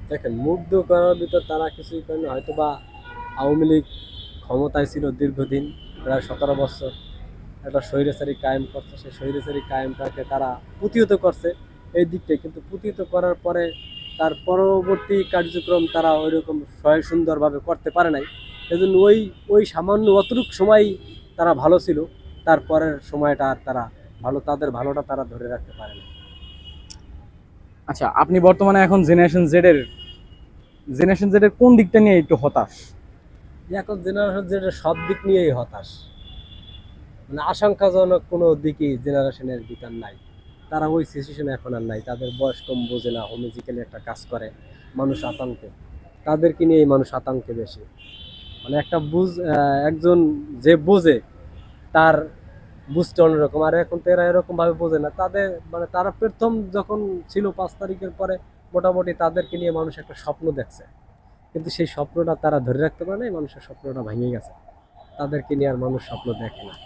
দেখেন মুগ্ধ করার ভিতর তারা কিছুই করে না, হয়তো বা আওয়ামী লীগ ক্ষমতায় ছিল দীর্ঘদিন, প্রায় 17 বছর একটা স্বৈরাচারী কায়েম করছে, সেই স্বৈরাচারী কায়েমটাকে তারা প্রতিহত করছে এই দিকটাই, কিন্তু প্রতিহত করার পরে তার পরবর্তী কার্যক্রম তারা ওইরকম সুন্দরভাবে করতে পারে নাই। এজন্য ওই ওই সামান্য অতটুক সময় তারা ভালো ছিল, তারপরের সময়টা আর তারা তাদের ভালোটা তারা ধরে রাখতে পারে না। আচ্ছা, আপনি বর্তমানে এখন জেনারেশন জেড এর কোন দিকটা নিয়ে একটু হতাশ? এখন জেনারেশন যেটা সব দিক নিয়েই হতাশ, মানে আশঙ্কাজনক কোনো দিকই জেনারেশনের ভিতর নাই। তারা ওই সিচুয়েশনে এখন আর নাই, তাদের বয়স কম, বোঝে না, হোমিজিক্যালি একটা কাজ করে, মানুষ আতঙ্কে, তাদেরকে নিয়ে মানুষ আতঙ্কে বেশি। মানে একজন যে বোঝে তার বুঝতে অন্যরকম, আর এখন তো এরা এরকম ভাবে বোঝে না। তাদের মানে তারা প্রথম যখন ছিল 5 তারিখের পরে মোটামুটি তাদেরকে নিয়ে মানুষ একটা স্বপ্ন দেখছে, কিন্তু সেই স্বপ্নটা তারা ধরে রাখতে পারে না, মানুষের স্বপ্নটা ভেঙে গেছে, তাদেরকে নিয়ে আর মানুষ স্বপ্ন দেখে না।